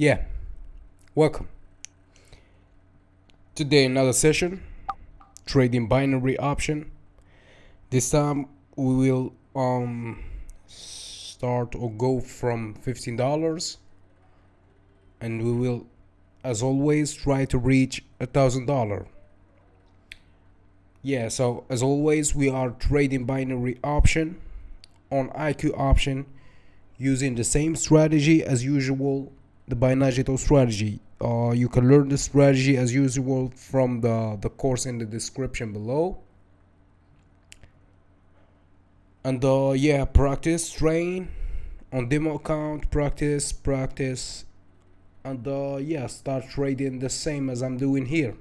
Yeah, welcome. Today another session, trading binary option. This time we will start or go from $15 and we will as always try to reach $1,000. Yeah, so as always we are trading binary option on IQ option using the same strategy as usual, the binagital strategy. You can learn the strategy as usual from the course in the description below. And yeah, practice, train on demo account, practice, and yeah, start trading the same as I'm doing here.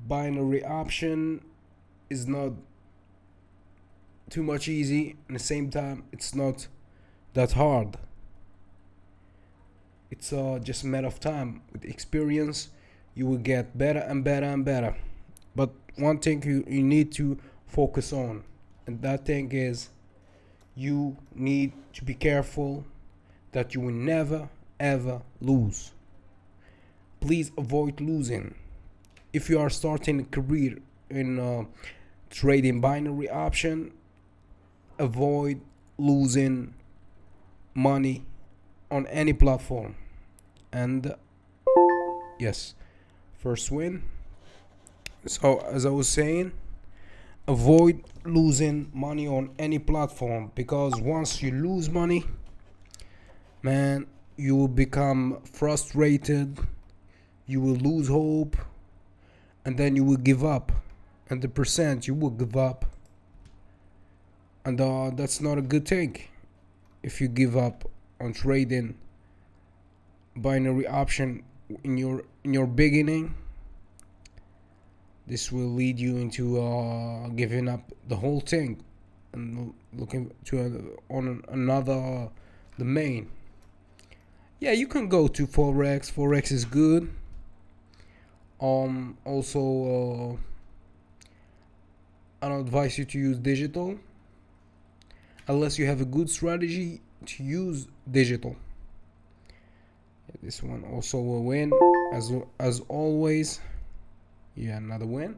Binary option is not too much easy. At the same time, it's not that hard. It's just a matter of time. With experience, you will get better and better and better. But one thing you need to focus on, and that thing is you need to be careful that you will never ever lose. Please avoid losing. If you are starting a career in trading binary option, avoid losing money on any platform. And yes, first win. So as I was saying, avoid losing money on any platform, because once you lose money, man, you will become frustrated, you will lose hope, and then you will give up. And the percent you will give up, and that's not a good thing. If you give up on trading binary option in your beginning, this will lead you into giving up the whole thing and looking to on another domain. Yeah, you can go to forex is good. Also, I don't advise you to use digital unless you have a good strategy to use digital. This one also will win as always. Yeah, another win.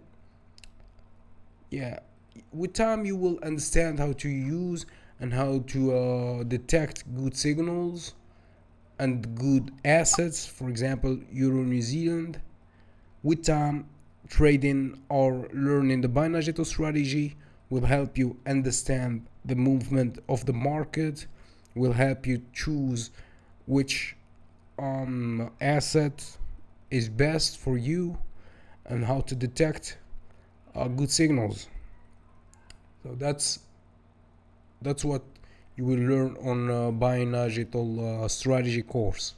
Yeah, with time you will understand how to use and how to detect good signals and good assets. For example, Euro New Zealand. With time, trading or learning the binagital strategy will help you understand the movement of the market, will help you choose which asset is best for you and how to detect good signals. So that's what you will learn on binagital strategy course.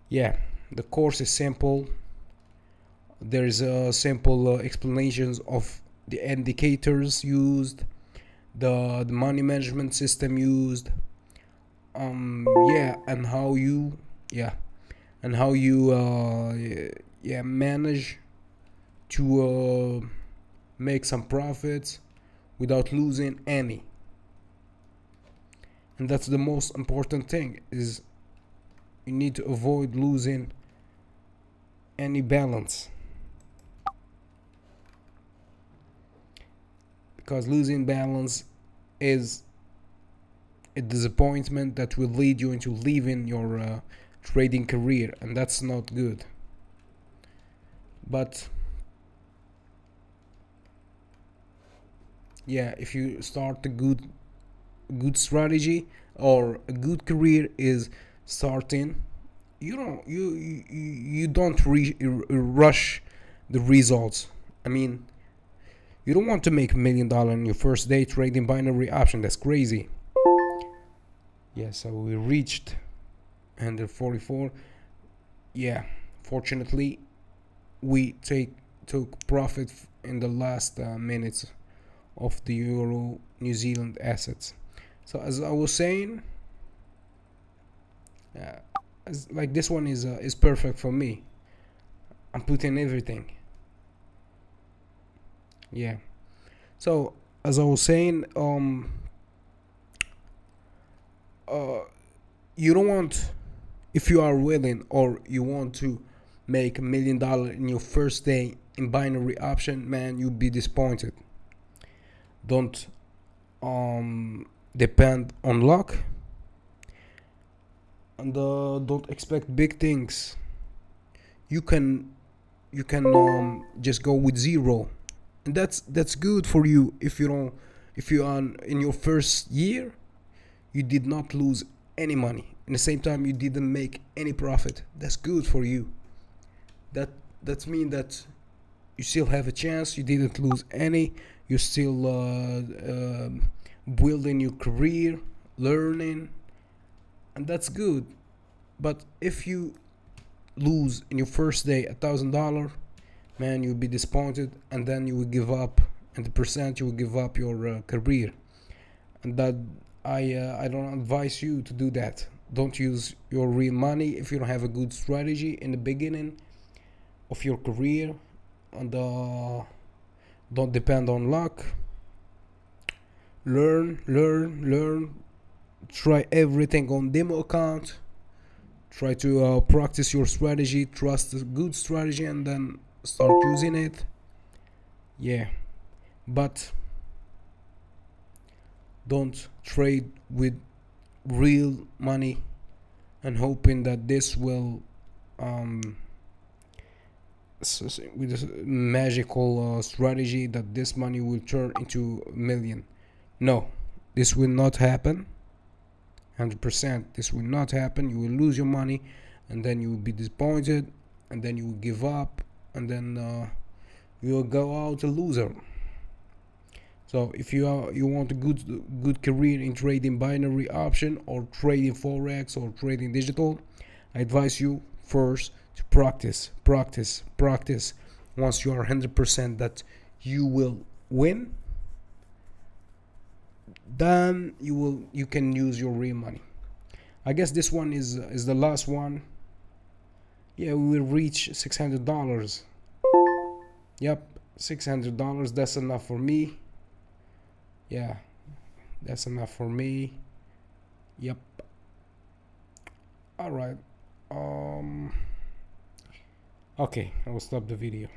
Yeah, the course is simple. There's simple explanations of the indicators used, the money management system used, yeah, and how you manage to make some profits without losing any. And that's the most important thing, is you need to avoid losing any balance, because losing balance is a disappointment that will lead you into leaving your trading career, and that's not good. But yeah, if you start a good strategy or a good career is starting, you don't rush the results. I mean, you don't want to make $1 million in your first day trading binary option. That's crazy. Yeah, so we reached 144. Yeah, fortunately we took profit in the last minutes of the Euro New Zealand assets. So as I was saying, like this one is perfect for me. I'm putting everything. Yeah. So as I was saying, uh, you don't want, if you are willing or you want to make $1 million in your first day in binary option, man, you'll be disappointed. Don't depend on luck, and don't expect big things. You can just go with zero, and that's good for you. If you are in your first year, you did not lose any money. In the same time, you didn't make any profit. That's good for you. that that means that you still have a chance. You didn't lose any. You're still building your career, learning, and that's good. But if you lose in your first day $1,000, man, you'll be disappointed, and then you will give up. And the percent you will give up your career, and that I don't advise you to do that. Don't use your real money if you don't have a good strategy in the beginning of your career, and don't depend on luck. Learn. Try everything on demo account. Try to practice your strategy. Trust a good strategy, and then start using it. Yeah, but don't trade with real money and hoping that this will with this magical strategy that this money will turn into a million. No, this will not happen. 100% this will not happen. You will lose your money, and then you will be disappointed, and then you will give up, and then you will go out a loser. So if you want a good career in trading binary option or trading forex or trading digital, I advise you first to practice. Once you are 100% that you will win, then you can use your real money. I guess this one is the last one. Yeah, we will reach $600. Yep, $600. That's enough for me. Yeah, that's enough for me. Yep. All right. Okay, I will stop the video.